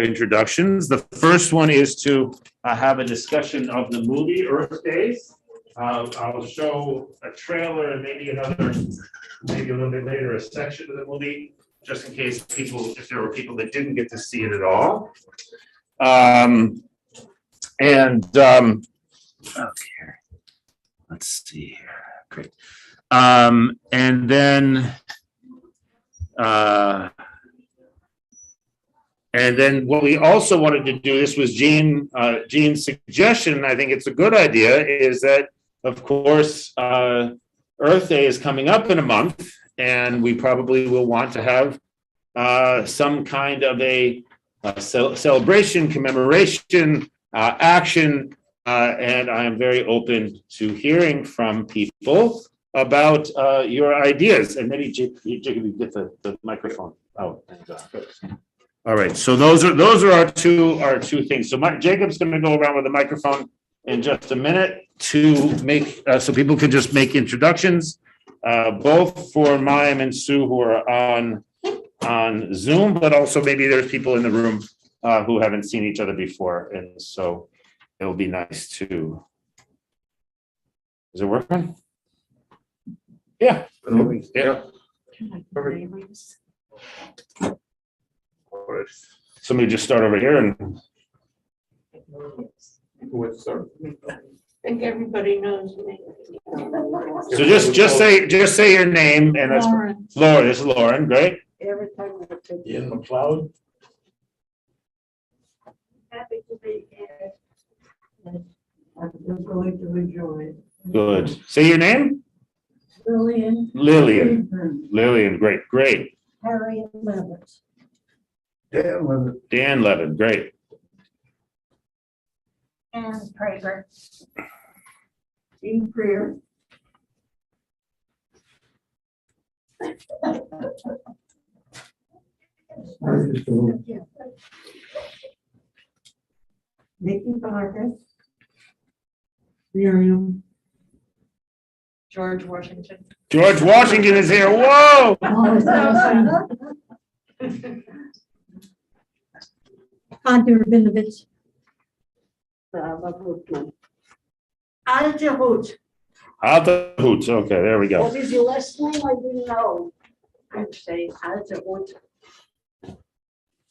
introductions. The first one is to have a discussion of the movie Earth Days. I'll show a trailer and maybe maybe a little bit later, a section of the movie, just in case if there were people that didn't get to see it at all. Okay, let's see here. Great. And then what we also wanted to do, this was Gene's suggestion, I think it's a good idea, is that, of course, Earth Day is coming up in a month, and we probably will want to have some kind of a celebration, commemoration, action, and I am very open to hearing from people about your ideas. And maybe Jacob, you get the microphone out. All right, so those are our two things. So Jacob's going to go around with the microphone in just a minute to make so people can just make introductions, both for Mayim and Sue who are on Zoom, but also maybe there's people in the room who haven't seen each other before, and so it will be nice to. Is it working? Yeah. Yeah. Somebody just start over here and. I think everybody knows me. So just say your name and that's Lauren. Lauren. This is Lauren. Great. Every time I take Ian McLeod. happy to be here. I'm just going to enjoy it. Good. Say your name. Lillian. Lillian. Friedman, Lillian. Great. Harriet Levitt. Dan Levitt. Dan Levin. Great. Ann Prager. Jean Freer. Nikki Vargas. Miriam. George Washington. George Washington is here. Whoa. Conti Rabinovich. Alja Hoot. Alta Hoots. Okay, there we go. What is your last name? I didn't know. I'd say Alja Hoot.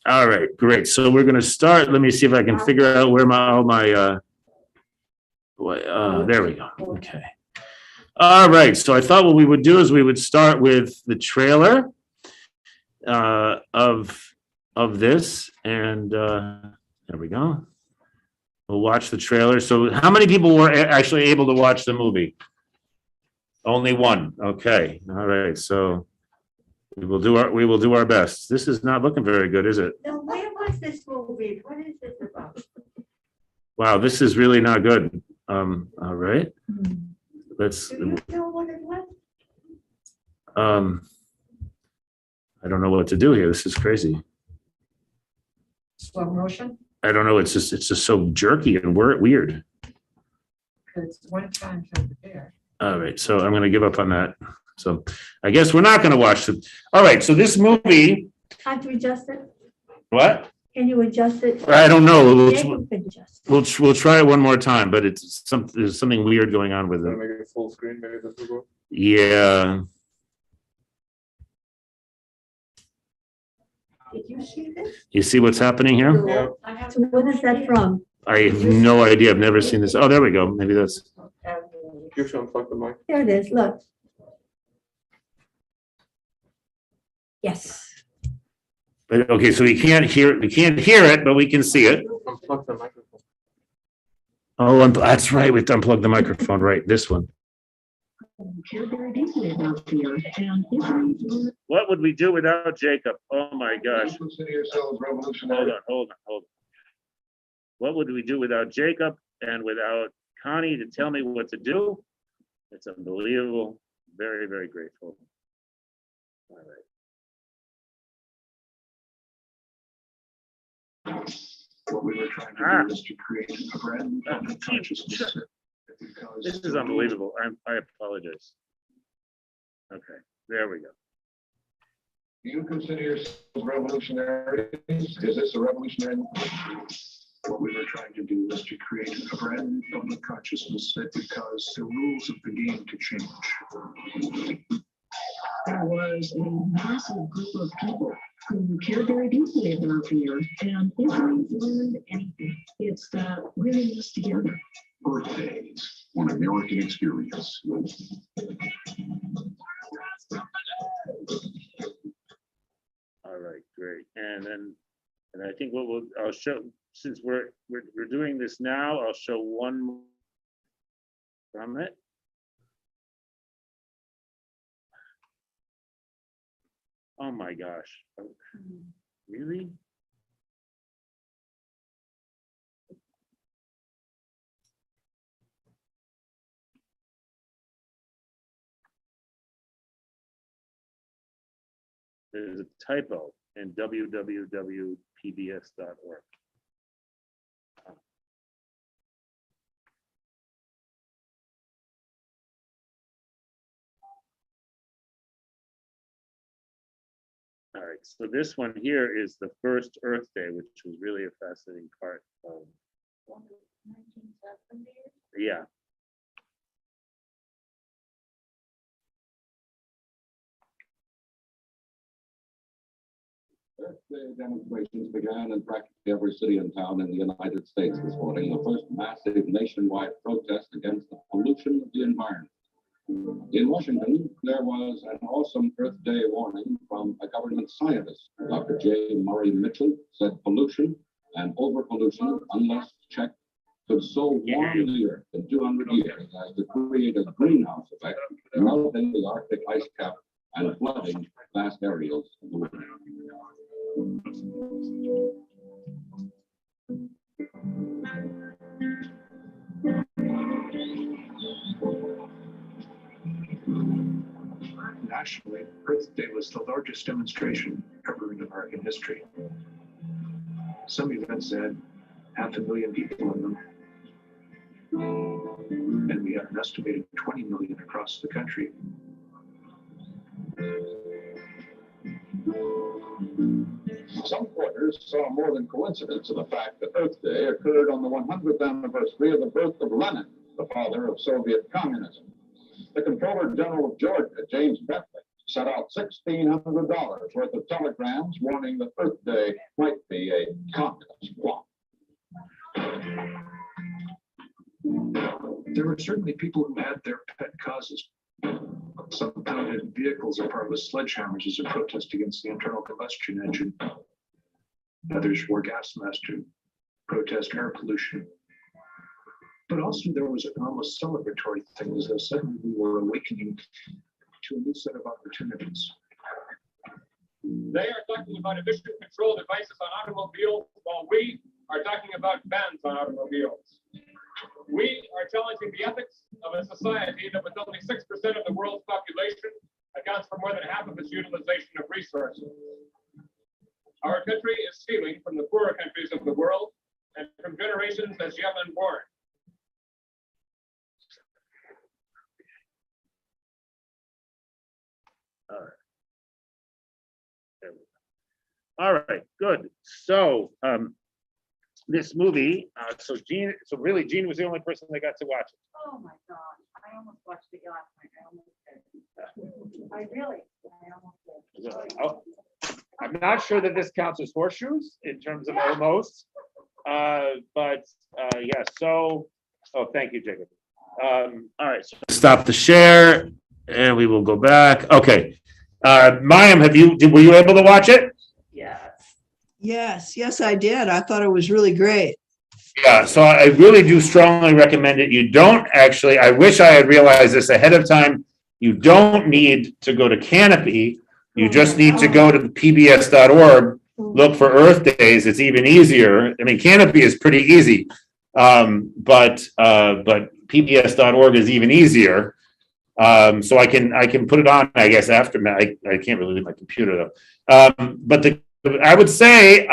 All right, great. So we're going to start. Let me see if I can figure out where there we go. Okay. All right. So I thought what we would do is we would start with the trailer of this, and there we go. We'll watch the trailer. So how many people were actually able to watch the movie? Only one. Okay. All right. So we will do our best. This is not looking very good, is it? Now, where was this movie? What is this about? Wow, this is really not good. All right. Let's. Do you know what it was? I don't know what to do here. This is crazy. Slow motion. I don't know. It's just so jerky and weird. It's one time for the bear. All right, so I'm going to give up on that. So I guess we're not going to watch it. All right, so this movie. Can't you adjust it? What? Can you adjust it? I don't know. Jacob can adjust it. We'll try it one more time, but there's something weird going on with it. Make it full screen, maybe this will go. Yeah. Did you see this? You see what's happening here? Yeah. I have. So what is that from? I have no idea. I've never seen this. Oh, there we go. Maybe that's. You should unplug the mic. There it is, look. Yes. But okay, so we can't hear it, but we can see it. Unplug the microphone. Oh, that's right. We have to unplug the microphone. Right, this one. What would we do without Jacob? Oh my gosh. Hold on. What would we do without Jacob and without Connie to tell me what to do? It's unbelievable. Very, very grateful. All right. What we were trying to do is to create a brand new consciousness. This is unbelievable. I apologize. Okay, there we go. Do you consider yourselves revolutionaries? Is this a revolutionary movement? What we were trying to do was to create a brand new public consciousness that would cause the rules of the game to change. There was a massive group of people who cared very deeply about the earth, and if we've learned anything, it's that we're in this together. Earth Days, one American experience. All right, great. And then, and I think I'll show, since we're doing this now, I'll show one more from it. Oh my gosh. Really? There's a typo in www.pbs.org. All right, so this one here is the first Earth Day, which was really a fascinating part of. Yeah. Earth Day demonstrations began in practically every city and town in the United States this morning, the first massive nationwide protest against the pollution of the environment. In Washington, there was an awesome Earth Day warning from a government scientist. Dr. J. Murray Mitchell said pollution and overpollution, unless checked, could so warm the Earth in 200 years as to create a greenhouse effect, melting the Arctic ice cap and flooding vast areas of the world. Nationally, Earth Day was the largest demonstration ever in American history. Some events had 500,000 people in them, and we had an estimated 20 million across the country. Some quarters saw more than coincidence in the fact that Earth Day occurred on the 100th anniversary of the birth of Lenin, the father of Soviet communism. The Comptroller General of Georgia, James Bentley, sent out $1,600 worth of telegrams warning that Earth Day might be a communist plot. There were certainly people who had their pet causes. Some pounded vehicles apart with sledgehammers as a protest against the internal combustion engine. Others wore gas masks to protest air pollution. But also there was an almost celebratory thing, as though suddenly we were awakening to a new set of opportunities. They are talking about emission control devices on automobiles, while we are talking about bans on automobiles. We are challenging the ethics of a society that with only 6% of the world's population accounts for more than half of its utilization of resources. Our country is stealing from the poorer countries of the world and from generations as yet unborn. All right. There we go. All right, good. So this movie, so really Gene was the only person that got to watch it. Oh my God, I almost watched it last night. I almost did. Oh, I'm not sure that this counts as horseshoes in terms of almost, but yeah, so, oh, thank you, Jacob. All right, so stop the share and we will go back. Okay. Mayim, were you able to watch it? Yes, I did. I thought it was really great. Yeah, so I really do strongly recommend it. You don't actually, I wish I had realized this ahead of time. You don't need to go to Canopy. You just need to go to the pbs.org, look for Earth Days. It's even easier. I mean, Canopy is pretty easy, but pbs.org is even easier. So I can put it on, I guess, after I can't really leave my computer though. But I would say,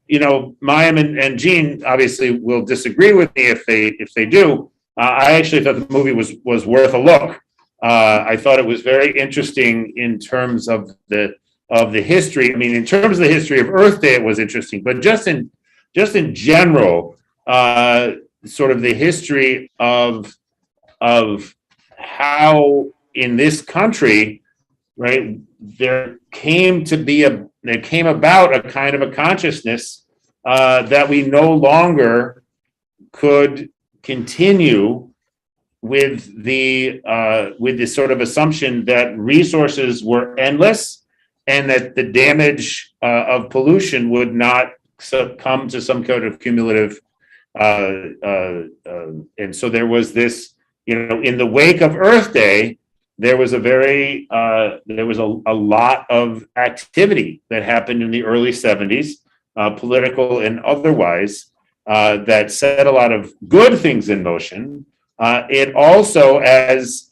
Mayim and Gene obviously will disagree with me if they do. I actually thought the movie was worth a look. I thought it was very interesting in terms of the the history. I mean, in terms of the history of Earth Day, it was interesting, but just in general, sort of the history of how in this country, right, there came about a kind of a consciousness that we no longer could continue with the sort of assumption that resources were endless and that the damage of pollution would not succumb to some kind of cumulative. And so there was this, in the wake of Earth Day, there was a lot of activity that happened in the early 70s, political and otherwise, that set a lot of good things in motion. It also, as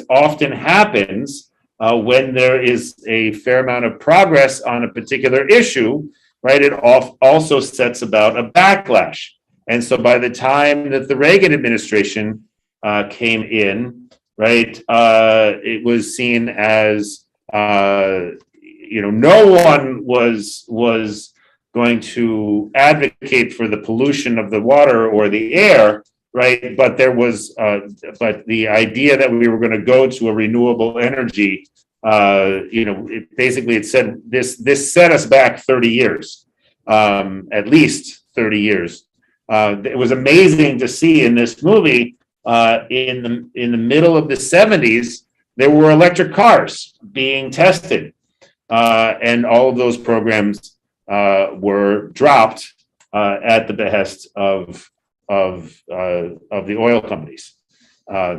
often happens, when there is a fair amount of progress on a particular issue, right, it also sets about a backlash. And so by the time that the Reagan administration came in, right, it was seen as, no one was going to advocate for the pollution of the water or the air, right? But there was, but the idea that we were going to go to a renewable energy, it said this set us back 30 years, at least 30 years. It was amazing to see in this movie, in the middle of the 70s, there were electric cars being tested, and all of those programs were dropped at the behest of the oil companies.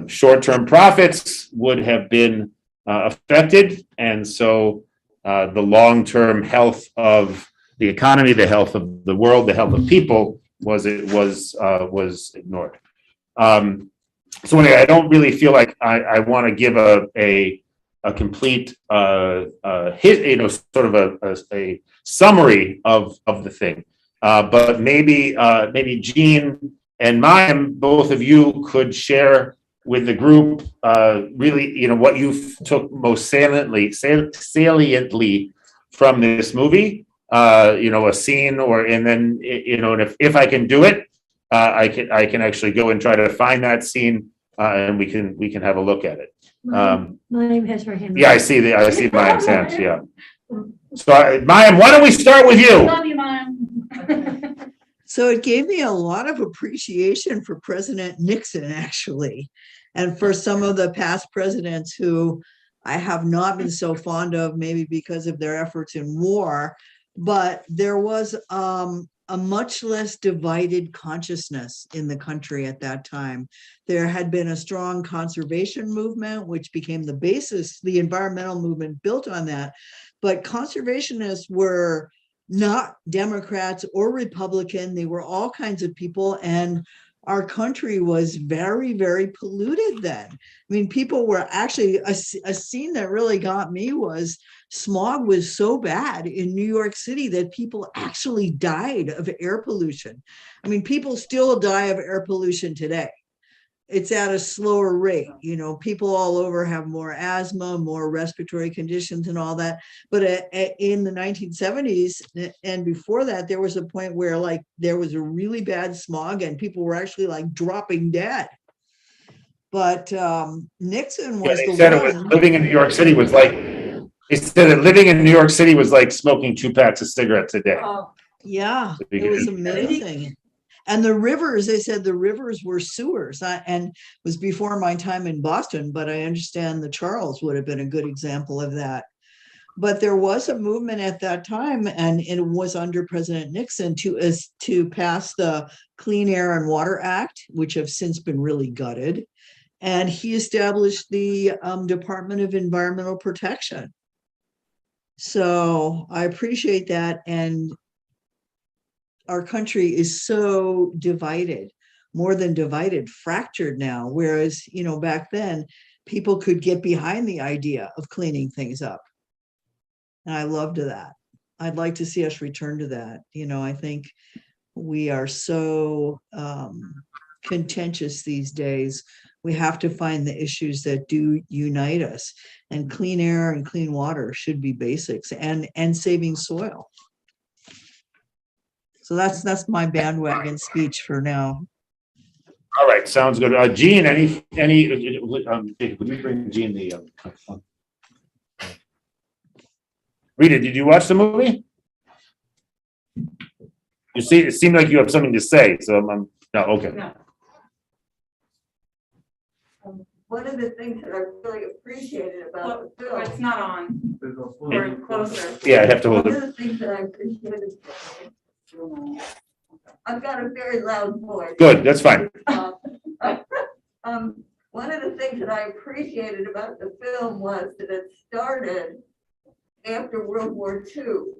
Short-term profits would have been affected, and so the long-term health of the economy, the health of the world, the health of people was ignored. So anyway, I don't really feel like I want to give a complete sort of a summary of the thing. But maybe Jean and Mayim, both of you could share with the group really, what you took most saliently from this movie, a scene, and then and if I can do it, I can actually go and try to find that scene, and we can have a look at it. Mayim has her hand. Yeah, I see Mayim's hand. Yeah. So Mayim, why don't we start with you? Love you, Mayim. So it gave me a lot of appreciation for President Nixon, actually, and for some of the past presidents who I have not been so fond of, maybe because of their efforts in war. But there was a much less divided consciousness in the country at that time. There had been a strong conservation movement, which became the basis, the environmental movement built on that. But conservationists were not Democrats or Republican. They were all kinds of people. And our country was very, very polluted then. I mean, people were actually, a scene that really got me was smog was so bad in New York City that people actually died of air pollution. I mean, people still die of air pollution today. It's at a slower rate. People all over have more asthma, more respiratory conditions and all that. But in the 1970s and before that, there was a point where there was a really bad smog and people were actually dropping dead. But Nixon was the one. Living in New York City was like, they said that living in New York City was like smoking 2 packs of cigarettes a day. Yeah, it was amazing. And the rivers, they said the rivers were sewers, and it was before my time in Boston, but I understand the Charles would have been a good example of that. But there was a movement at that time, and it was under President Nixon to pass the Clean Air and Water Act, which have since been really gutted. And he established the Department of Environmental Protection. So I appreciate that. And our country is so divided, more than divided, fractured now. Whereas, back then people could get behind the idea of cleaning things up. And I loved that. I'd like to see us return to that. I think we are so contentious these days We have to find the issues that do unite us, and clean air and clean water should be basics, and saving soil. So that's my bandwagon speech for now. All right, sounds good. Gene, would you bring Gene the, Rita, did you watch the movie? You see, it seemed like you have something to say, so I'm, no, okay. No. One of the things that I really appreciated about the film. It's not on. Or closer. Yeah, I have to One hold of it. the things that I appreciated. I've got a very loud voice. Good, that's fine. One of the things that I appreciated about the film was that it started after World War II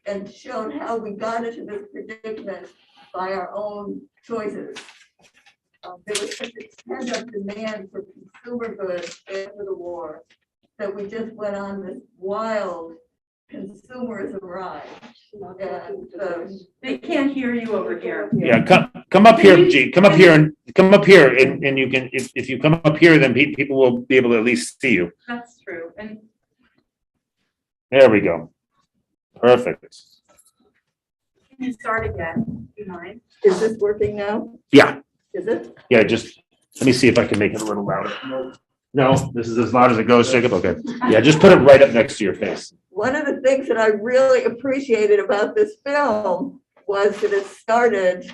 and showed how we got into this predicament by our own choices. There was such a pent-up demand for consumer goods after the war that we just went on this wild consumerism ride. And, They can't hear you over here. Yeah, come up here, Gene, come up here and you can, if you come up here, then people will be able to at least see you. That's true. And There we go. Perfect. can you start again? Do you mind? is this working now? Yeah, Is it? yeah, just, let me see if I can make it a little louder. No, this is as loud as it goes, Jacob, okay. Yeah, just put it right up next to your face. One of the things that I really appreciated about this film was that it started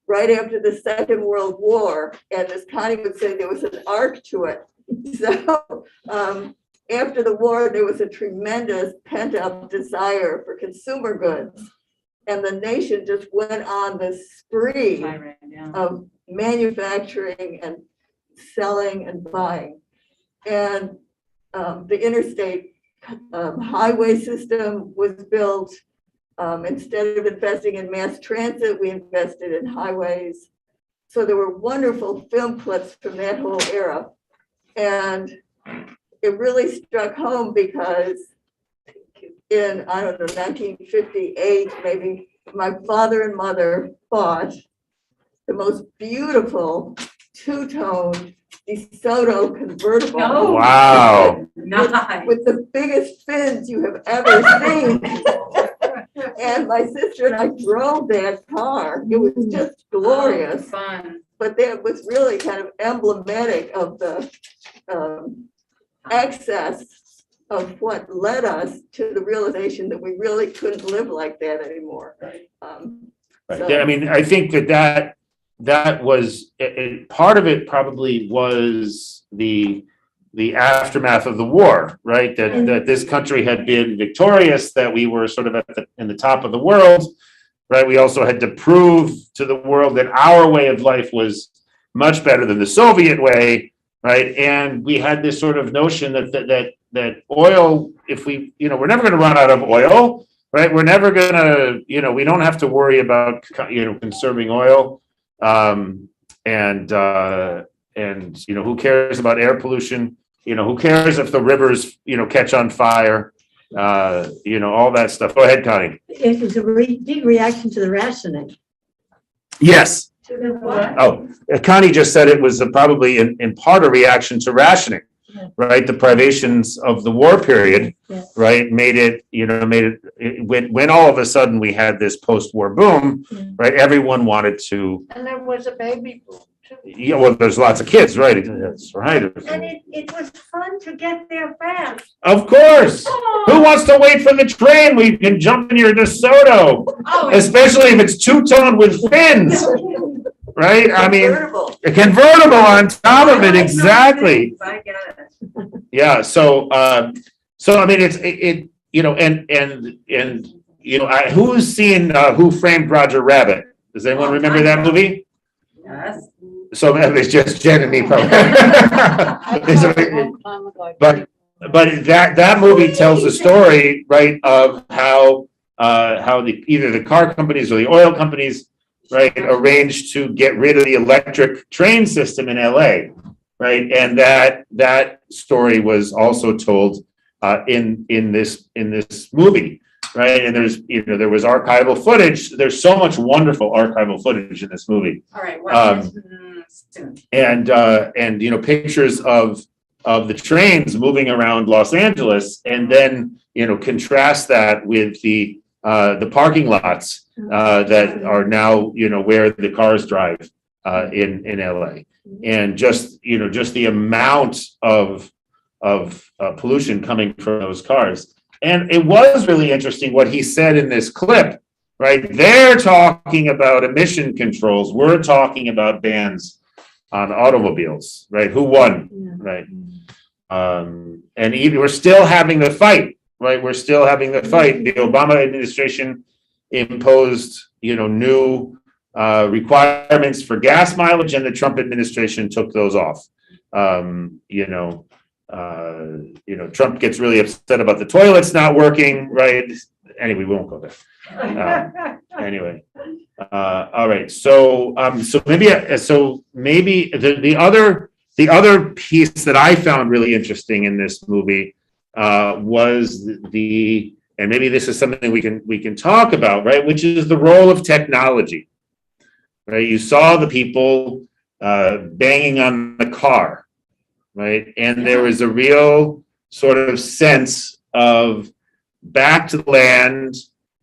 right after the Second World War, and as Connie would say, there was an arc to it. So after the war, there was a tremendous pent-up desire for consumer goods, and the nation just went on this spree of manufacturing and selling and buying. And the interstate highway system was built. Instead of investing in mass transit, we invested in highways. So there were wonderful film clips from that whole era. And it really struck home because in, I don't know, 1958, maybe, my father and mother bought the most beautiful two-tone DeSoto convertible. Oh. Wow. Nice. With the biggest fins you have ever seen. And my sister and I drove that car. It was just glorious. Fun. But that was really kind of emblematic of the excess of what led us to the realization that we really couldn't live like that anymore. Right. So- Yeah, I mean, I think that was, part of it probably was the aftermath of the war, right? That this country had been victorious, that we were sort of in the top of the world, right? We also had to prove to the world that our way of life was much better than the Soviet way, right? And we had this sort of notion that oil, if we, we're never going to run out of oil, right? We're never going to, we don't have to worry about, conserving oil. And who cares about air pollution? Who cares if the rivers, catch on fire? All that stuff. Go ahead, Connie. It was a big reaction to the rationing. Yes. To the what? Oh, Connie just said it was probably in part a reaction to rationing, Yeah. right? The privations of the war period, Yeah. right? Made it when all of a sudden we had this post-war boom, Yeah. right? Everyone wanted to, And there was a baby boom too. yeah, well, there's lots of kids, right? That's right. And it was fun to get there fast. Of course. Who wants to wait for the train? We can jump in your DeSoto, Oh, it's especially if it's two-tone with fins, right? I mean, Convertible. a convertible on top of it, exactly. I get it. Yeah, so I mean, who's seen Who Framed Roger Rabbit? Does anyone remember that movie? Yes. So it's just Jen and me probably. But that movie tells the story, right, of how either the car companies or the oil companies, right, arranged to get rid of the electric train system in LA, right, and that story was also told in this movie, right, and there was archival footage. There's so much wonderful archival footage in this movie. All right. What is soon. and pictures of the trains moving around Los Angeles, and then contrast that with the parking lots that are now where the cars drive in LA, and just the amount of pollution coming from those cars. And it was really interesting what he said in this clip. Right, they're talking about emission controls. We're talking about bans on automobiles. Right, who won? Right, and even we're still having the fight. Right, we're still having the fight. The Obama administration imposed, new requirements for gas mileage, and the Trump administration took those off. Trump gets really upset about the toilets not working. Right. Anyway, we won't go there. Anyway, all right. So maybe the other piece that I found really interesting in this movie was and maybe this is something we can talk about, right? Which is the role of technology, right? You saw the people banging on the car, right? And there was a real sort of sense of back to the land,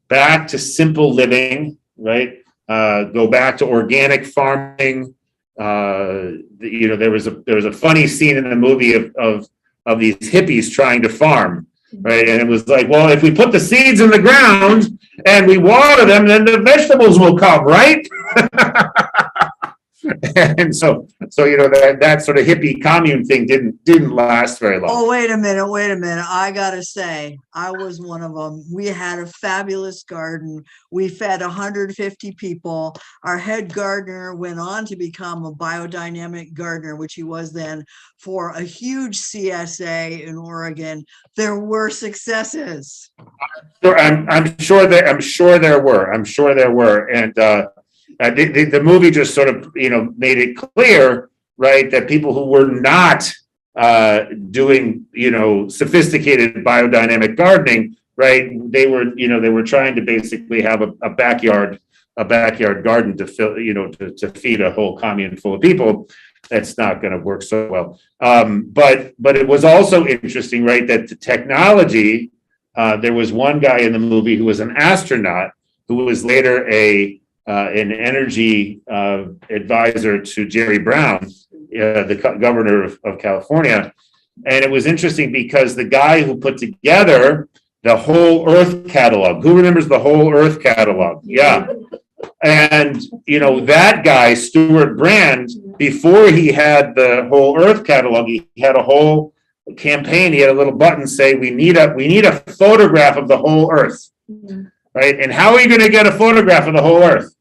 back to simple living, right? Go back to organic farming. There was a funny scene in the movie of these hippies trying to farm, right? And it was like, well, if we put the seeds in the ground and we water them, then the vegetables will come, right? And so that sort of hippie commune thing didn't last very long. Oh, wait a minute. I gotta say, I was one of them. We had a fabulous garden. We fed 150 people. Our head gardener went on to become a biodynamic gardener, which he was then, for a huge CSA in Oregon. There were successes. I'm sure there were. And the movie just sort of, made it clear, right, that people who were not doing, sophisticated biodynamic gardening, right, they were trying to basically have a backyard garden to fill, to feed a whole commune full of people. That's not going to work so well. But it was also interesting, right, that the technology. There was one guy in the movie who was an astronaut who was later an energy advisor to Jerry Brown, the governor of California. And it was interesting because the guy who put together the Whole Earth catalog, who remembers the Whole Earth catalog? Yeah. And, that guy, Stuart Brand, before he had the Whole Earth catalog, he had a whole campaign. He had a little button say, we need a photograph of the whole Earth. Right? And how are you going to get a photograph of the whole Earth?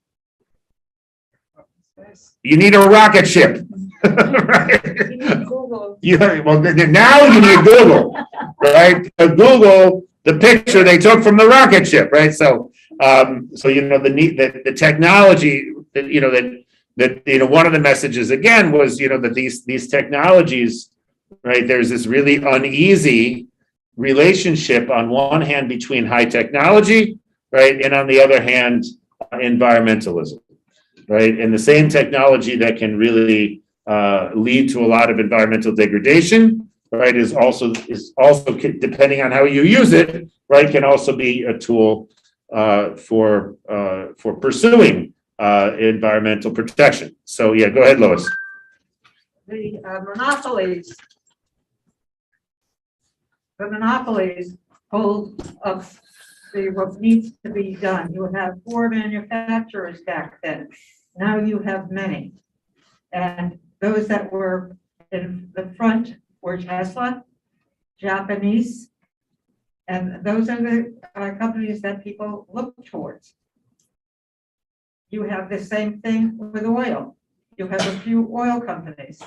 You need a rocket ship. Right? Google. Well, now you need Google, right? Google the picture they took from the rocket ship, right? So the technology, one of the messages again was, that these technologies, right? There's this really uneasy relationship on one hand between high technology, right, and on the other hand, environmentalism, right? And the same technology that can really lead to a lot of environmental degradation, right, is also depending on how you use it, right, can also be a tool for pursuing environmental protection. So yeah, go ahead, Lois. The monopolies hold of what needs to be done. You have 4 manufacturers back then. Now you have many. And those that were in the front were Tesla, Japanese, and those are the companies that people look towards. You have the same thing with oil. You have a few oil companies.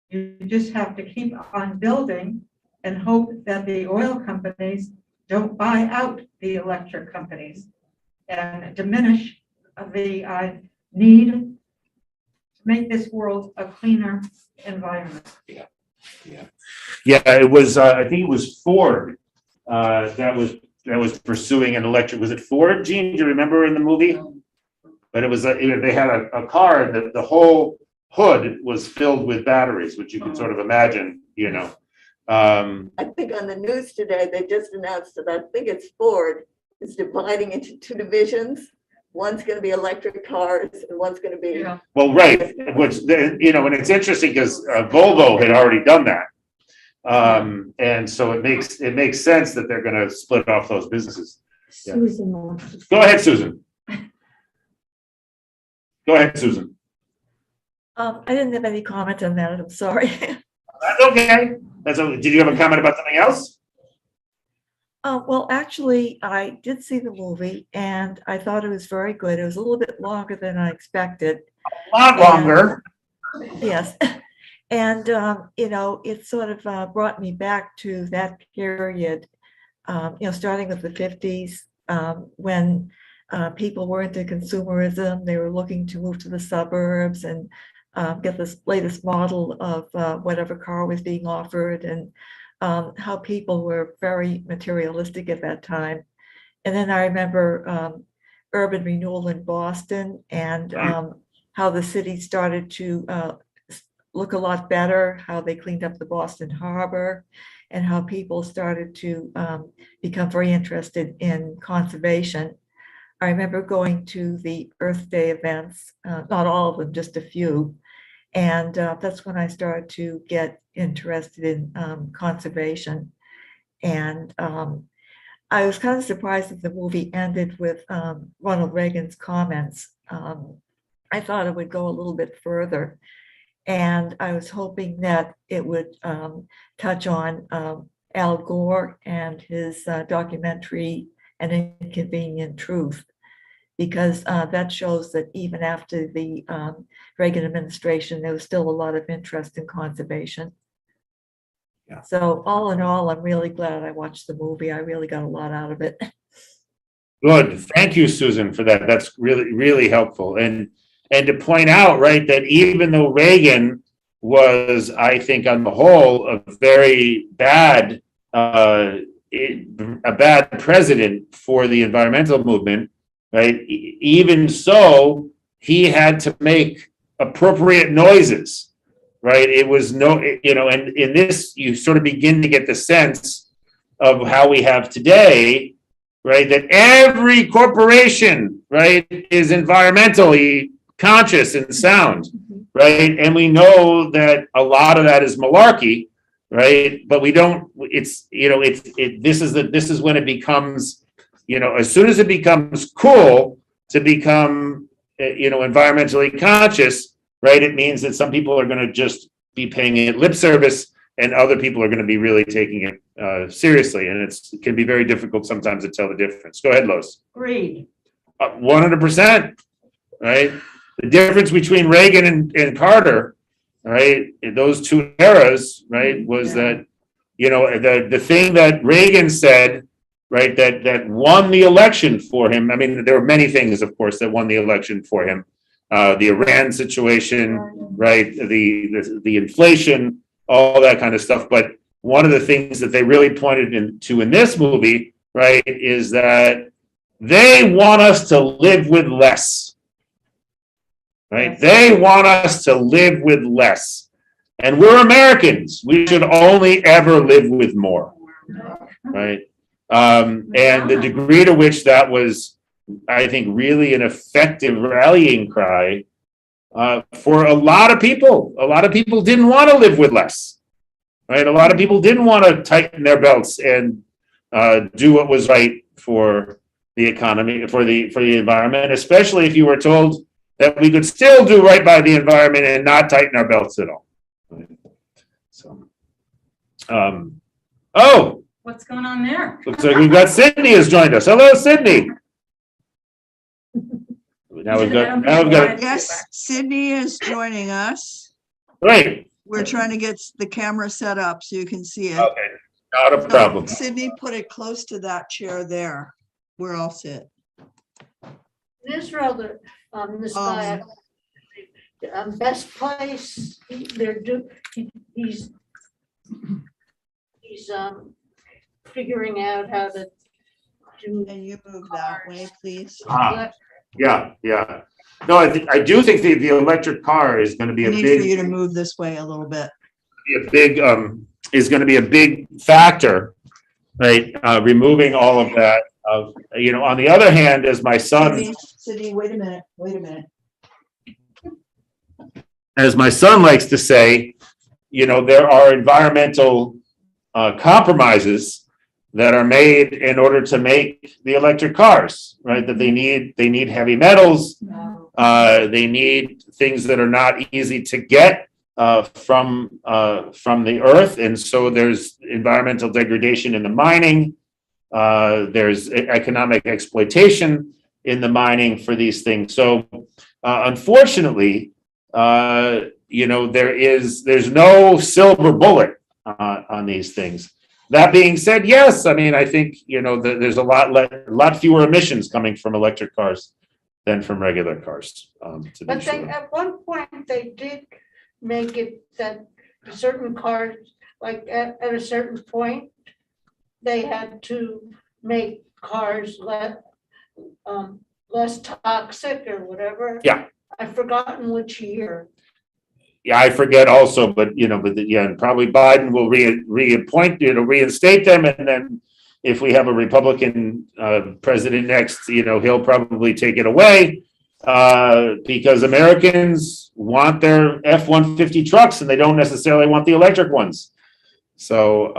You just have to keep on building and hope that the oil companies don't buy out the electric companies and diminish the need to make this world a cleaner environment. Yeah, it was, I think it was Ford that was pursuing an electric, was it Ford, Gene? Do you remember in the movie? But it was, they had a car, and the whole hood was filled with batteries, which you can sort of imagine, you know. I think on the news today, they just announced that I think it's Ford is dividing into two divisions. One's gonna be electric cars and one's gonna be. Yeah. Well, right, which, you know, and it's interesting because Volvo had already done that. And so it makes sense that they're gonna split off those businesses. Yeah. Susan wants to. Go ahead, Susan. Go ahead, Susan. I didn't have any comment on that, I'm sorry. That's okay. Did you have a comment about something else? Well, actually, I did see the movie and I thought it was very good. It was a little bit longer than I expected. A lot longer. Yes. And, you know, it sort of brought me back to that period, you know, starting with the 50s, when people were into consumerism. They were looking to move to the suburbs and get this latest model of whatever car was being offered, and how people were very materialistic at that time. And then I remember urban renewal in Boston, and how the city started to look a lot better, how they cleaned up the Boston Harbor, and how people started to become very interested in conservation. I remember going to the Earth Day events, not all of them, just a few. And that's when I started to get interested in conservation. And I was kind of surprised that the movie ended with Ronald Reagan's comments. I thought it would go a little bit further. And I was hoping that it would touch on Al Gore and his documentary, An Inconvenient Truth, because that shows that even after the Reagan administration, there was still a lot of interest in conservation. Yeah. So all in all, I'm really glad I watched the movie. I really got a lot out of it. Good. Thank you, Susan, for that. That's really, really helpful. And to point out, right, that even though Reagan was, I think, on the whole, a very bad, a bad president for the environmental movement, right? Even so, he had to make appropriate noises, right? It was you know, and in this, you sort of begin to get the sense of how we have today, right? That every corporation, right, is environmentally conscious and sound, right? And we know that a lot of that is malarkey, right? But we don't, it's, you know, this is when it becomes, you know, as soon as it becomes cool to become, you know, environmentally conscious, right? It means that some people are going to just be paying it lip service and other people are going to be really taking it seriously. And it can be very difficult sometimes to tell the difference. Go ahead, Lois. Agreed. 100%, right? The difference between Reagan and Carter, right, in those two eras, right, was that, you know, the thing that Reagan said, right, that won the election for him. I mean, there were many things, of course, that won the election for him. The Iran situation, right, the inflation, all that kind of stuff. But one of the things that they really pointed to in this movie, right, is that they want us to live with less. Right? They want us to live with less. And we're Americans. We should only ever live with more. Right? And the degree to which that was, I think, really an effective rallying cry for a lot of people. A lot of people didn't want to live with less. Right? A lot of people didn't want to tighten their belts and do what was right for the economy, for the environment, especially if you were told that we could still do right by the environment and not tighten our belts at all. So, oh, What's going on there? looks like we've got Sydney has joined us. Hello, Sydney. Now we've got, Yes, Sydney is joining us. great. We're trying to get the camera set up so you can see it. Okay, not a problem. Sydney, put it close to that chair there. We're all sit. This rather, this guy, Best Place, he's figuring out how to do. Can you move that way, please? Yeah. No, I do think the electric car is gonna be I a need for you big, to move this way a little bit. is gonna be a big factor, right? Removing all of that, on the other hand, as my son, Sydney, wait a minute. as my son likes to say, there are environmental compromises that are made in order to make the electric cars, right? That they need heavy metals, they need things that are not easy to get from the earth, and so there's environmental degradation in the mining. There's economic exploitation in the mining for these things. So unfortunately, there's no silver bullet on these things. That being said, yes, I mean, I think, there's a lot fewer emissions coming from electric cars than from regular cars, to be But they, sure. at one point, they did make it that certain cars, like at a certain point, they had to make cars less toxic or whatever. Yeah. I've forgotten which year. Yeah, I forget also, but, and probably Biden will reinstate them, and then if we have a Republican president next, he'll probably take it away, because Americans want their F-150 trucks and they don't necessarily want the electric ones. So,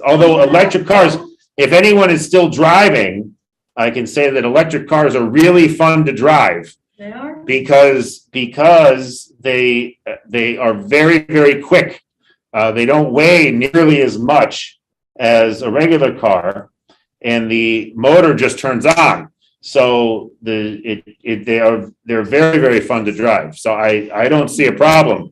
although electric cars, if anyone is still driving, I can say that electric cars are really fun to drive. They are? Because they are very, very quick. They don't weigh nearly as much as a regular car, and the motor just turns on. So they're very, very fun to drive. So I don't see a problem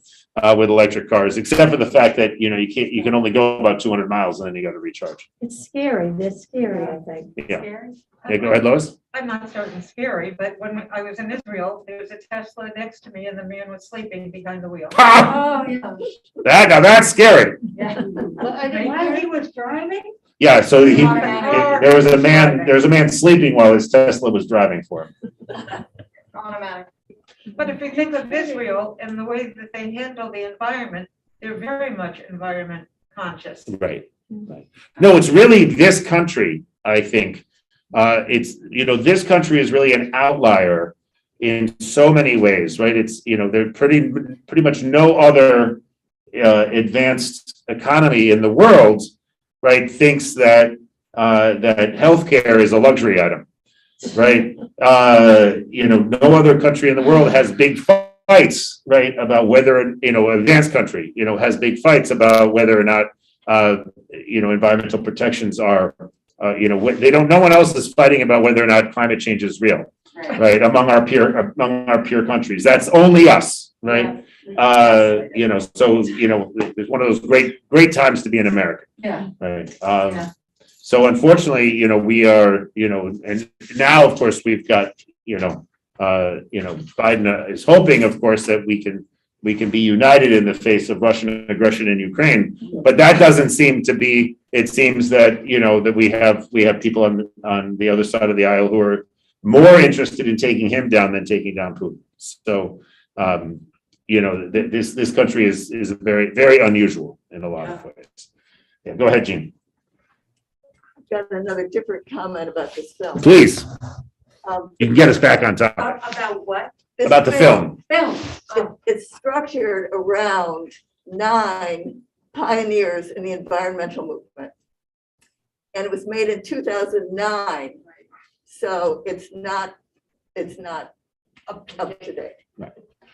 with electric cars, except for the fact that you can only go about 200 miles and then you got to recharge. It's scary. They're scary, I think. Yeah. Scary? Yeah, go ahead, Lois. I'm not certain scary, but when I was in Israel, there was a Tesla next to me and the man was sleeping behind the wheel. Ha! Oh, yeah. That's scary. Yeah. While he was driving? Yeah, so there was a man sleeping while his Tesla was driving for him. Automatic. But if you think of Israel and the way that they handle the environment, they're very much environment conscious. Right. No, it's really this country, I think. This country is really an outlier in so many ways, right? It's, there pretty much no other advanced economy in the world, right, thinks that healthcare is a luxury item, right? No other country in the world has big fights, right, about whether, advanced country, has big fights about whether or not, environmental protections are, no one else is fighting about whether or not climate change is real, right? Among our peer countries. That's only us, right? So, it's one of those great times to be an American. Yeah. Right. So unfortunately, we are, and now, of course, we've got, Biden is hoping, of course, that we can be united in the face of Russian aggression in Ukraine, but that doesn't seem to be. It seems that that we have people on the other side of the aisle who are more interested in taking him down than taking down Putin. So this country is very, very unusual in a lot of ways. Yeah, go ahead, Jean. Got another different comment about this film. Please, you can get us back on topic. About what? This About the film. Film. It's structured around 9 pioneers in the environmental movement. And it was made in 2009. So it's not up to date.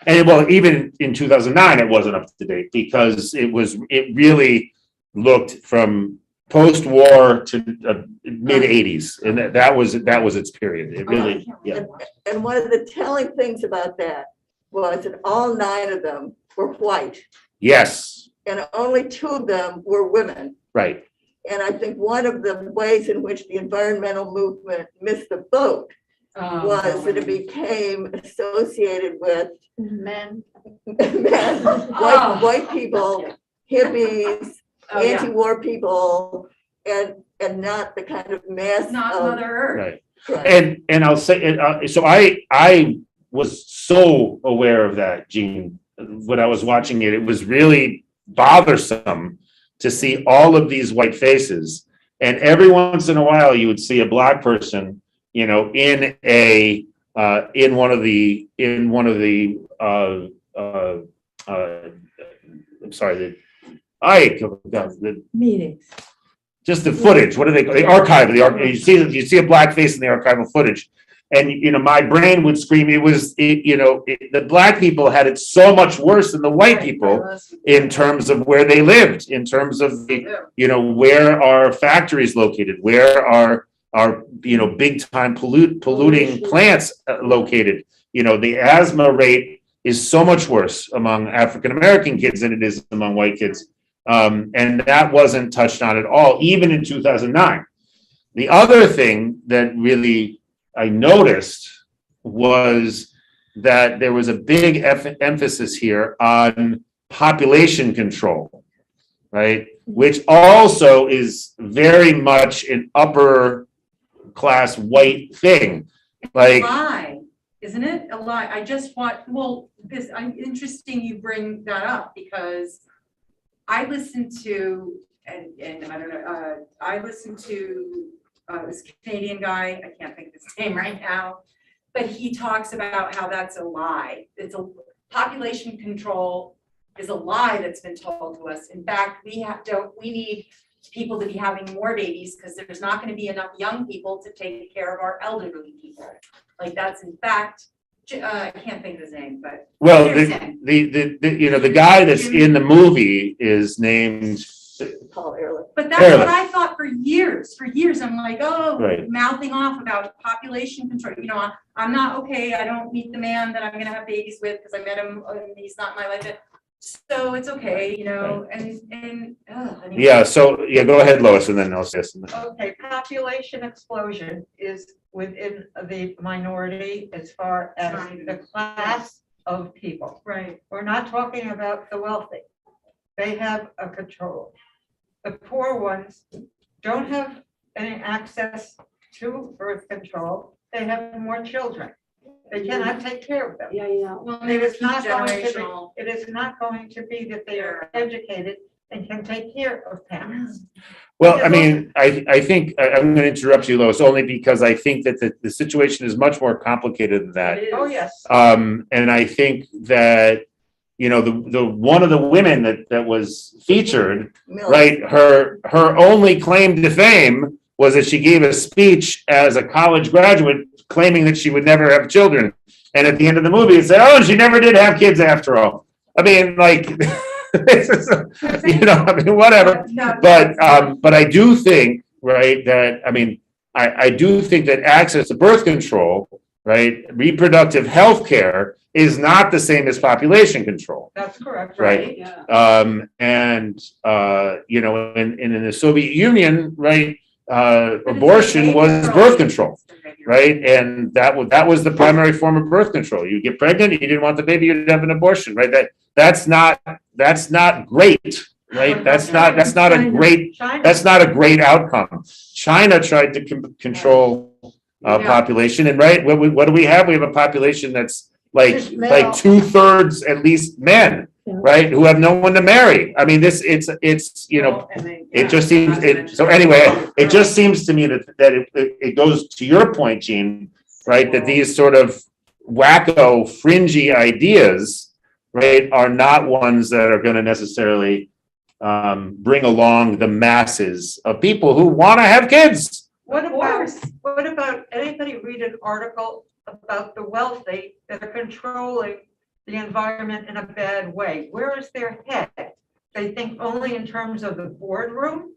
And well, even in 2009, it wasn't up to date because it really looked from post-war to mid 80s. And that was its period. It really, yeah. And one of the telling things about that was that all 9 of them were white. Yes. And only 2 of them were women. Right. And I think one of the ways in which the environmental movement missed the boat was that it became associated with Men. white people, hippies, Oh, yeah. anti-war people, and not the kind of mass Not of. Mother Earth. Right. Right. And I'll say, so I was so aware of that, Gene. When I was watching it, it was really bothersome to see all of these white faces. And every once in a while, you would see a black person, you know, in one of the I'm sorry, the Meetings. just the footage. What do they call the archive? You see a black face in the archival footage, and you know my brain would scream. The black people had it so much worse than the white people in terms of where they lived, in terms of where are factories located, where are big time polluting plants located. You know, the asthma rate is so much worse among African American kids than it is among white kids. And that wasn't touched on at all, even in 2009. The other thing that really I noticed was that there was a big emphasis here on population control, right? Which also is very much an upper class white thing. Like, Lie, isn't it? A lie. I just want, interesting you bring that up because I listened to, and I don't know, I listened to this Canadian guy, I can't think of his name right now, but he talks about how that's a lie. It's a population control is a lie that's been told to us. In fact, we need people to be having more babies because there's not going to be enough young people to take care of our elderly people. Like that's in fact, I can't think of his name, but. well, the guy that's in the movie is named Paul Ehrlich. But that's what I thought for years. For years, I'm like, Right. mouthing off about population control. You know, I'm not okay. I don't meet the man that I'm going to have babies with because I met him and he's not my life. So it's okay, you know, anyway. Yeah, so, yeah, go ahead, Lois, and then I'll say something. Okay, population explosion is within the minority as far as the class of people. Right. We're not talking about the wealthy. They have a control. The poor ones don't have any access to birth control. They have more children. They cannot take care of them. Yeah. Well, It is not going to generational. be, it is not going to be that they are educated and can take care of parents. Well, I mean, I think, I'm going to interrupt you, Lois, only because I think that the situation is much more complicated than that. Oh, yes. And I think that, you know, the one of the women that was featured, right, her only claim to fame was that she gave a speech as a college graduate claiming that she would never have children. And at the end of the movie, it said, oh, she never did have kids after all. I mean, like, I mean, whatever. But I do think, right, that, I mean, I do think that access to birth control, right, reproductive health care is not the same as population control. That's correct. Right. Yeah. In the Soviet Union, right, abortion was birth control, right? And that was the primary form of birth control. You get pregnant, you didn't want the baby, you'd have an abortion, right? That's not great, right? That's not a great outcome. China tried to control population, and right, what do we have? We have a population that's like 2/3 at least men, right, who have no one to marry. I mean, it just seems so anyway, it just seems to me that it goes to your point, Gene, right, that these sort of wacko, fringy ideas, right, are not ones that are going to necessarily bring along the masses of people who want to have kids. What about anybody read an article about the wealthy that are controlling the environment in a bad way? Where is their head? They think only in terms of the boardroom.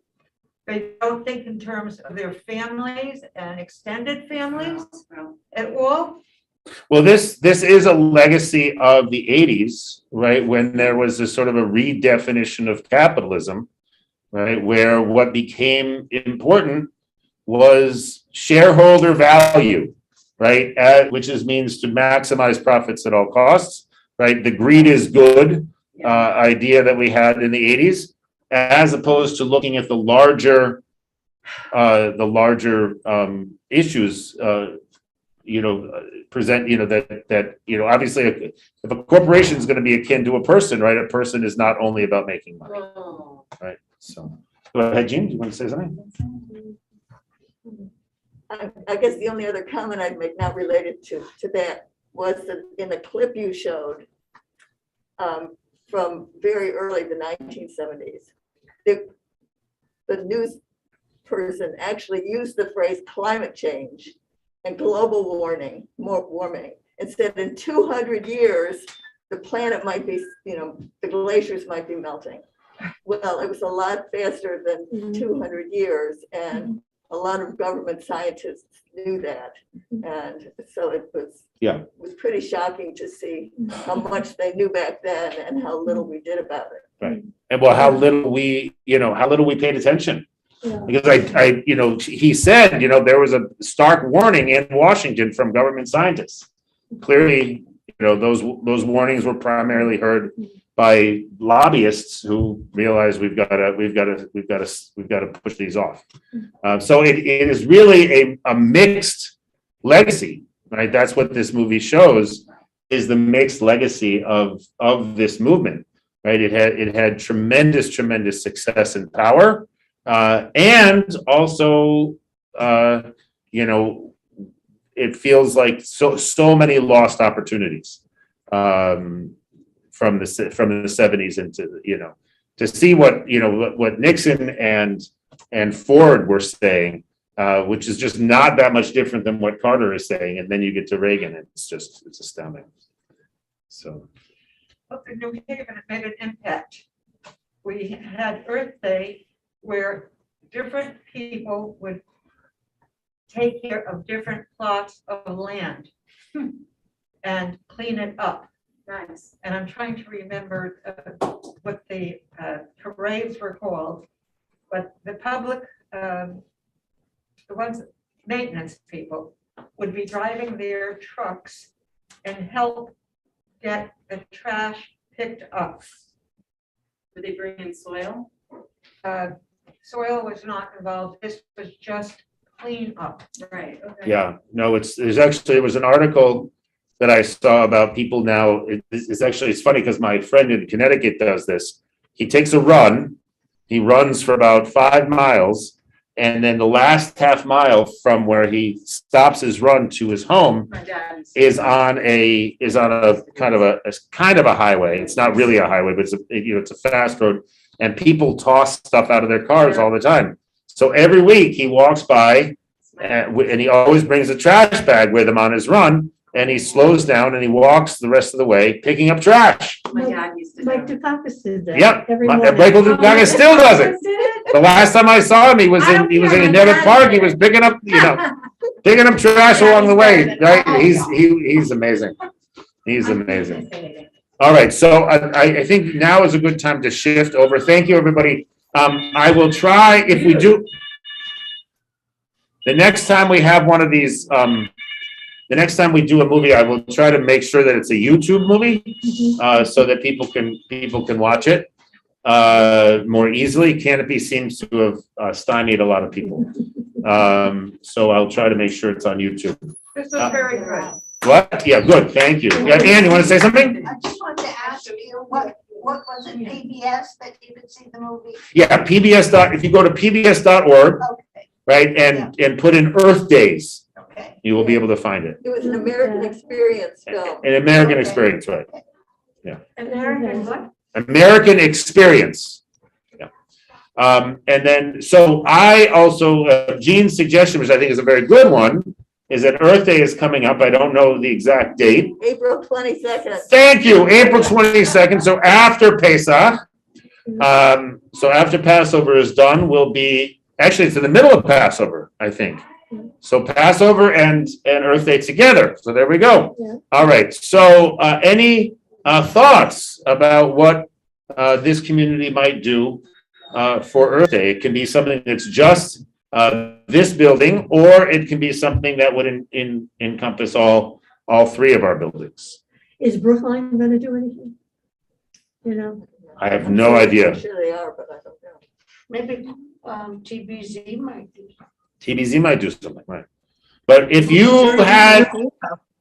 They don't think in terms of their families and extended families at all. Well, this is a legacy of the 80s, right, when there was a sort of a redefinition of capitalism, right, where what became important was shareholder value, right, which means to maximize profits at all costs, right? The greed is good idea that we had in the 80s, as opposed to looking at the larger issues present, that, obviously if a corporation is going to be akin to a person, right? A person is not only about making money, Oh. right? So, go ahead, Jean, do you want to say something? I guess the only other comment I'd make, not related to that, was that in the clip you showed from very early, the 1970s, the news person actually used the phrase climate change and global warming, and said in 200 years, the planet might be, the glaciers might be melting. Well, it was a lot faster than 200 years, and a lot of government scientists knew that. And so it was pretty shocking to see how much they knew back then and how little we did about it. Right. And well, how little we paid attention. Because he said, there was a stark warning in Washington from government scientists. Clearly, those warnings were primarily heard by lobbyists who realize we've got to push these off. So it is really a mixed legacy, right? That's what this movie shows, is the mixed legacy of this movement, right? It had tremendous success and power, and also, it feels like so many lost opportunities. From the 70s into, to see what Nixon and Ford were saying, which is just not that much different than what Carter is saying. And then you get to Reagan, and it's astounding. So. New Haven made an impact. We had Earth Day where different people would take care of different plots of land and clean it up. Nice. And I'm trying to remember what the parades were called, but the public, the ones, maintenance people, would be driving their trucks and help get the trash picked up. Did they bring in soil? Soil was not involved. This was just clean up. Right. Okay. Yeah, no, there was an article that I saw about people now. It's funny because my friend in Connecticut does this. He takes a run, he runs for about 5 miles, and then the last half mile from where he stops his run to his home is on a kind of a highway. It's not really a highway, but it's a fast road, and people toss stuff out of their cars all the time. So every week he walks by, and he always brings a trash bag with him on his run. And he slows down and he walks the rest of the way picking up trash. My dad used to. Mike Dukakis did that. Yep, every Michael morning. Dukakis still does it. The last time I saw him, he was in Nevett Park. He was picking up trash along the way. Right? He's amazing. He's amazing. All right, so I think now is a good time to shift over. Thank you, everybody. I will try, if we do, the next time we have one of these. The next time we do a movie, I will try to make sure that it's a YouTube movie, so that people can watch it more easily. Canopy seems to have stymied a lot of people, so I'll try to make sure it's on YouTube. This was very good. What? Yeah, good. Thank you. Yeah, Ann, you want to say something? I just wanted to ask you, what was it, PBS, that you could see the movie? Yeah, if you go to pbs.org, right, and put in Earth Days. You will be able to find it. It was an American Experience film. An American Experience, right? Yeah. American what? American Experience. Yeah. And then, so I also, Jean's suggestion, which I think is a very good one, is that Earth Day is coming up. I don't know the exact date. April 22nd. Thank you, April 22nd. So after Pesach. So after Passover is done, actually it's in the middle of Passover, I think. So Passover and Earth Day together. So there we go. Yeah. All right. So any thoughts about what this community might do for Earth Day? It can be something that's just this building, or it can be something that would encompass all 3 of our buildings. Is Brookline going to do anything? I have no idea. I'm sure they are, but I don't know. Maybe TBZ might do something. TBZ might do something, right? But if you had,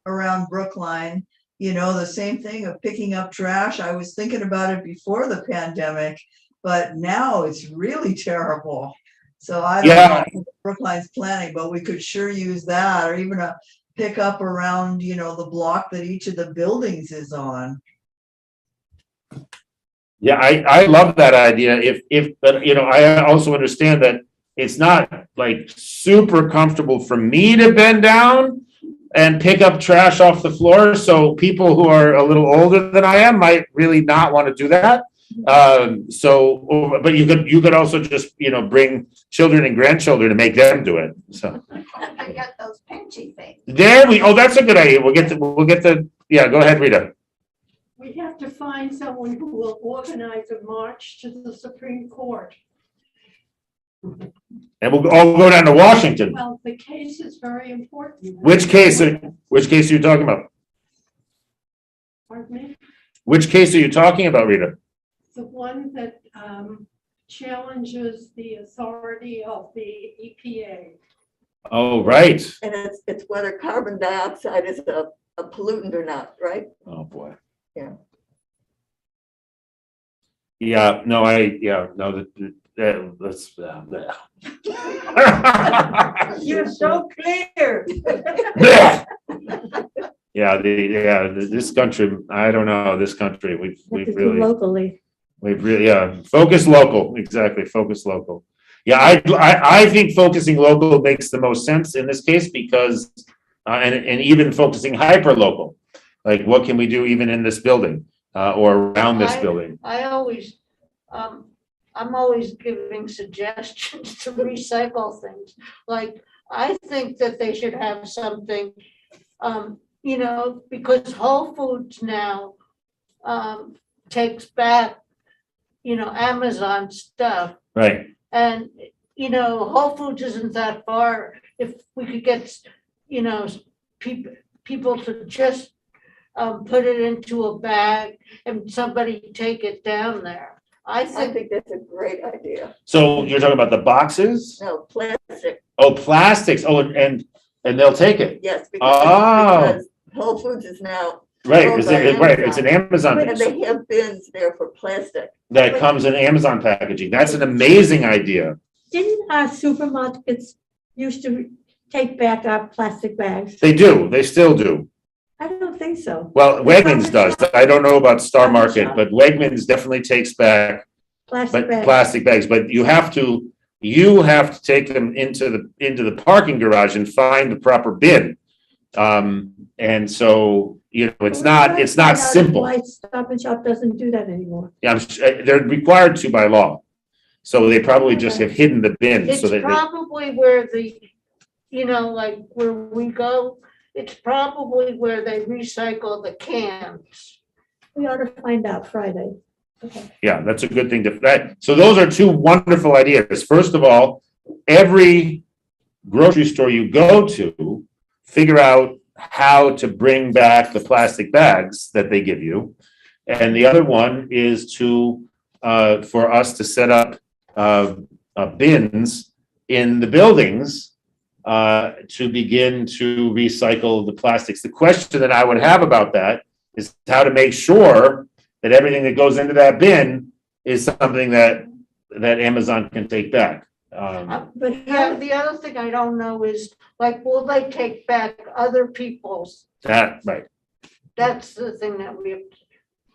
Around Brookline, you know, the same thing of picking up trash. I was thinking about it before the pandemic, but now it's really terrible. So I don't Yeah. know what Brookline's planning, but we could sure use that, or even a pickup around, you know, the block that each of the buildings is on. yeah, I love that idea. But you know, I also understand that it's not like super comfortable for me to bend down and pick up trash off the floor. So people who are a little older than I am might really not want to do that. But you could also just, you know, bring children and grandchildren to make them do it. So I got those pinchy things. that's a good idea. We'll get the, yeah, go ahead, Rita. We have to find someone who will organize a march to the Supreme Court. And we'll all go down to Washington. Well, the case is very important. Which case are you talking about? Pardon me? Which case are you talking about, Rita? The one that challenges the authority of the EPA. Oh, right. And it's whether carbon dioxide is a pollutant or not, right? Oh, boy. Yeah. Yeah, no, that's. You're so clear. This country, I don't know, this country, we've really, Locally. focus local, exactly, focus local. Yeah, I think focusing local makes the most sense in this case because, and even focusing hyper local. Like, what can we do even in this building, or around this building? I'm always giving suggestions to recycle things. Like, I think that they should have something, you know, because Whole Foods now takes back, you know, Amazon stuff. Right. And, you know, Whole Foods isn't that far. If we could get, you know, people to just put it into a bag and somebody take it down there. I think that's a great idea. So you're talking about the boxes? No, plastic, Oh, plastics. Oh, and they'll take it. yes, Oh. because Whole Foods is now. Right, owned it's by it's an Amazon And thing they have bins there for plastic. that comes in Amazon packaging. That's an amazing idea. Didn't our supermarkets used to take back our plastic bags? They do, they still do. I don't think so. Well, Wegmans does. I don't know about Star Market, but Wegmans definitely takes back Plastic bags. plastic bags, but you have to take them into the parking garage and find the proper bin. And so, you know, it's not simple. Why Stop and Shop doesn't do that anymore. Yeah, they're required to by law. So they probably just have hidden the bin it's so that. probably where you know, like where we go, it's probably where they recycle the cans. We ought to find out Friday. Okay. Yeah, that's a good thing so those are two wonderful ideas. First of all, every grocery store you go to, figure out how to bring back the plastic bags that they give you. And the other one is for us to set up bins in the buildings to begin to recycle the plastics. The question that I would have about that is how to make sure that everything that goes into that bin is something that Amazon can take back. But yeah, the other thing I don't know is, like, will they take back other people's? Right. That's the thing that we have.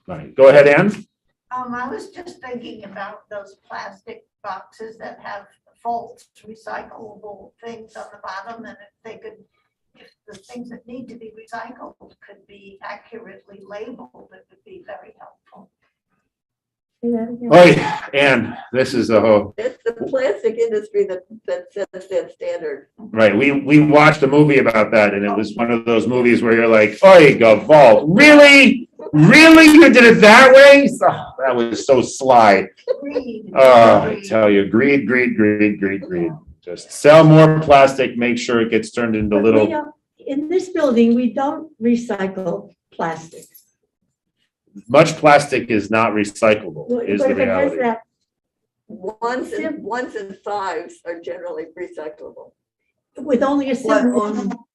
Right. Go ahead, Ann. I was just thinking about those plastic boxes that have false recyclable things on the bottom, and if the things that need to be recycled could be accurately labeled, it would be very helpful. Oh, yeah, Ann, this is the whole. It's the plastic industry that sets that standard. Right. We watched a movie about that, and it was one of those movies where you're like, "Oy, Gavalt, really? Really? You did it that way?" Oh, that was so sly. Greed. I tell you, greed. Just sell more plastic, make sure it gets turned into But we little. don't- In this building, we don't recycle plastic. Much plastic is not recyclable, But is if the it has reality. that, Ones and fives are generally recyclable. with only a But simple.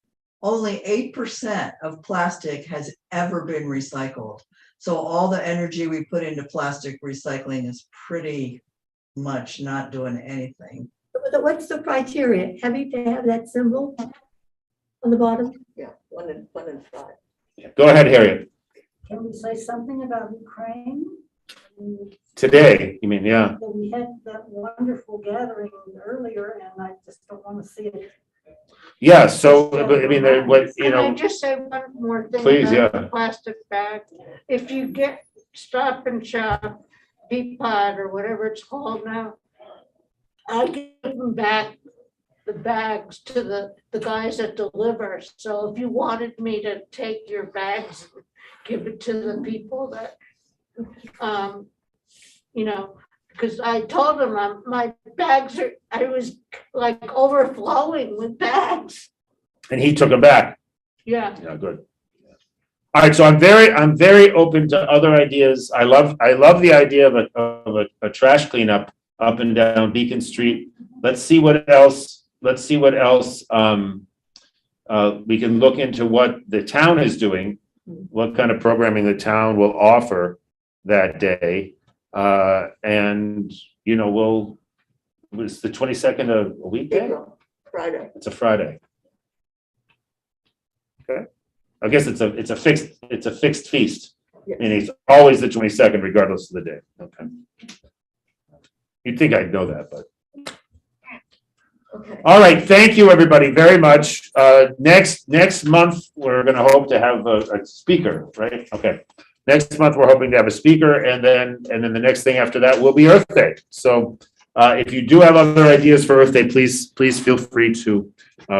only 8% of plastic has ever been recycled. So all the energy we put into plastic recycling is pretty much not doing anything. What's the criteria? Having to have that symbol on the bottom? Yeah, 1 in 5. Go ahead, Harriet. Can we say something about Ukraine? Today, you mean, yeah. That we had that wonderful gathering earlier, and I just don't want to see it. Yeah, so, but I mean, what, you Can I know, just say one more thing? Please, about yeah. the plastic bag? If you get Stop and Shop, Peapod, or whatever it's called now, I give them back the bags to the guys that deliver. So if you wanted me to take your bags, give it to the people that, you know, because I told them my bags I was like overflowing with bags. and he took them back. Yeah. Yeah, good. All right, so I'm very open to other ideas. I love the idea of a trash cleanup up and down Beacon Street. Let's see what else, we can look into what the town is doing, what kind of programming the town will offer that day. And, you know, it's the 22nd of a weekday? April, Friday. It's a Friday. Okay. I guess it's a fixed feast. Yes. And it's always the 22nd regardless of the day. Okay. You'd think I'd know that, but. Okay. All right, thank you, everybody, very much. Next month, we're gonna hope to have a speaker, right? Okay. Next month, we're hoping to have a speaker, and then the next thing after that will be Earth Day. So if you do have other ideas for Earth Day, please feel free to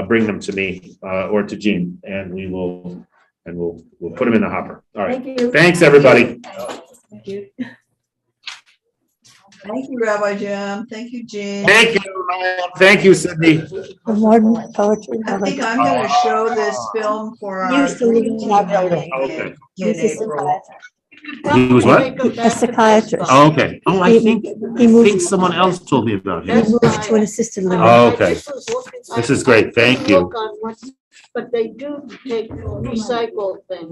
bring them to me or to Jean, and we'll put them in the hopper. All right. Thank you. Thanks, everybody. Thank you. Thank you, Rabbi Jim. Thank you, Jean. Thank you, thank you, Sydney. Modern poetry. I think I'm gonna show this film for our. Used to live in our building. Okay. In April. He was what? A psychiatrist. Oh, okay. Oh, I think He moved, someone else told me about he him. moved to an assisted living. Oh, okay. This is great. Thank you. But they do take recycled things.